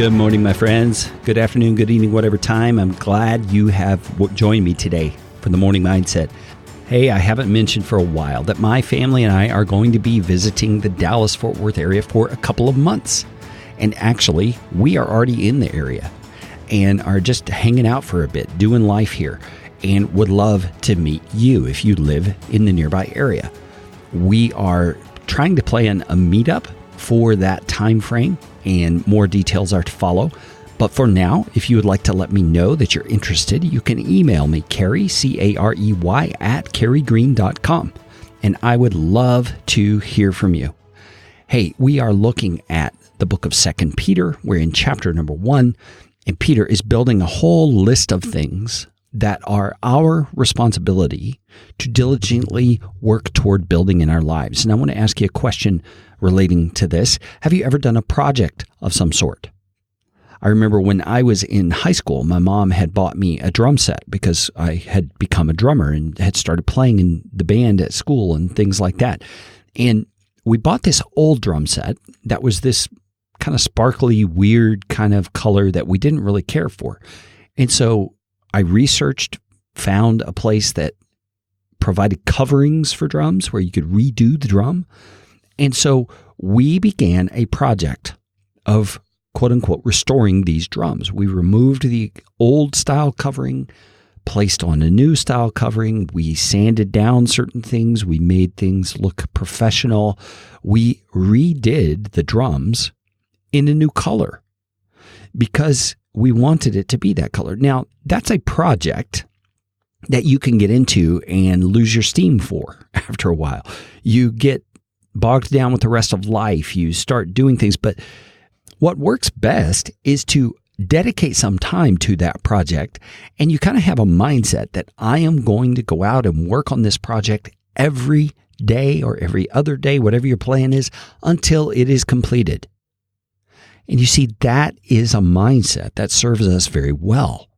Good morning, my friends. Good afternoon, good evening, whatever time. I'm glad you have joined me today for the Morning Mindset. Hey, I haven't mentioned for a while that my family and I are going to be visiting the Dallas-Fort Worth area for a couple of months. And actually, we are already in the area and are just hanging out for a bit, doing life here, and would love to meet you if you live in the nearby area. We are trying to plan a meetup for that time frame, and more details are to follow. But for now, if you would like to let me know that you're interested, you can email me, Carey, C-A-R-E-Y, at careygreen.com, and I would love to hear from you. Hey, we are looking at the book of 2 Peter. We're in chapter number 1, and Peter is building a whole list of things that are our responsibility to diligently work toward building in our lives. And I want to ask you a question relating to this. Have you ever done a project of some sort? I remember when I was in high school, my mom had bought me a drum set because I had become a drummer and had started playing in the band at school and things like that. And we bought this old drum set that was this kind of sparkly, weird kind of color that we didn't really care for. And so I researched, found a place that provided coverings for drums where you could redo the drum. And so we began a project of, quote unquote, restoring these drums. We removed the old style covering, placed on a new style covering. We sanded down certain things. We made things look professional. We redid the drums in a new color because we wanted it to be that color. Now, that's a project that you can get into and lose your steam for after a while. You get bogged down with the rest of life. You start doing things. But what works best is to dedicate some time to that project, and you kind of have a mindset that I am going to go out and work on this project every day or every other day, whatever your plan is, until it is completed. And you see, that is a mindset that serves us very well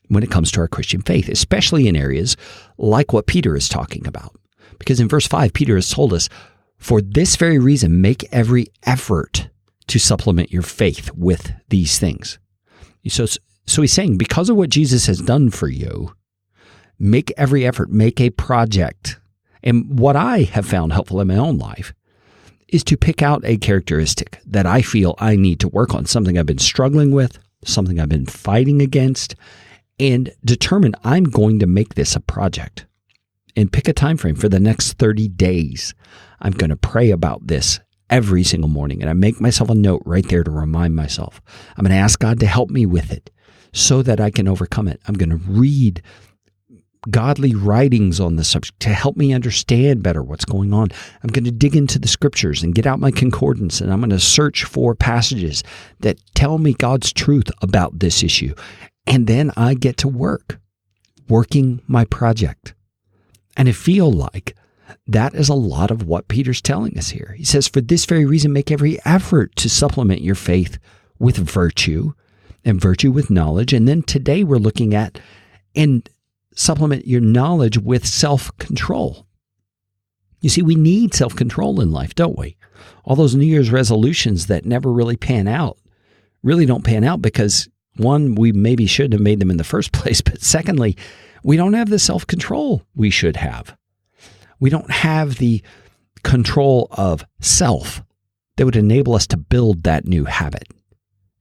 when it comes to our Christian faith, especially in areas like what Peter is talking about. Because in verse 5, Peter has told us, for this very reason, make every effort to supplement your faith with these things. So he's saying, because of what Jesus has done for you, make every effort, make a project. And what I have found helpful in my own life is to pick out a characteristic that I feel I need to work on, something I've been struggling with, something I've been fighting against, and determine I'm going to make this a project. And pick a time frame for the next 30 days. I'm going to pray about this every single morning, and I make myself a note right there to remind myself. I'm going to ask God to help me with it so that I can overcome it. I'm going to read godly writings on the subject to help me understand better what's going on. I'm going to dig into the scriptures and get out my concordance, and I'm going to search for passages that tell me God's truth about this issue. And then I get to working my project. And I feel like that is a lot of what Peter's telling us here. He says, for this very reason, make every effort to supplement your faith with virtue, and virtue with knowledge. And then today we're looking at and supplement your knowledge with self-control. You see, we need self-control in life, don't we? All those New Year's resolutions that never really pan out really don't pan out because, one, we maybe shouldn't have made them in the first place, but secondly, we don't have the self-control we should have. We don't have the control of self that would enable us to build that new habit.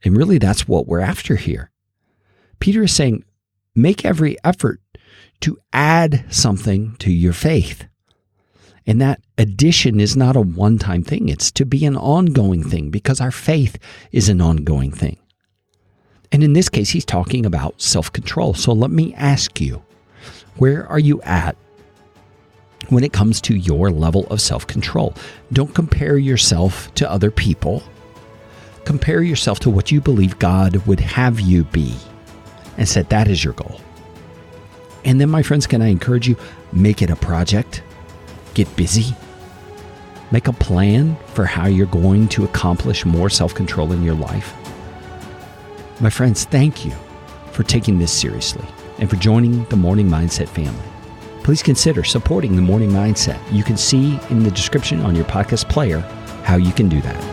And really, that's what we're after here. Peter is saying, make every effort to add something to your faith. And that addition is not a one-time thing. It's to be an ongoing thing because our faith is an ongoing thing. And in this case, he's talking about self-control. So let me ask you, where are you at when it comes to your level of self-control? Don't compare yourself to other people. Compare yourself to what you believe God would have you be and set that as your goal. And then, my friends, can I encourage you, make it a project. Get busy. Make a plan for how you're going to accomplish more self-control in your life. My friends, thank you for taking this seriously and for joining the Morning Mindset family. Please consider supporting the Morning Mindset. You can see in the description on your podcast player how you can do that.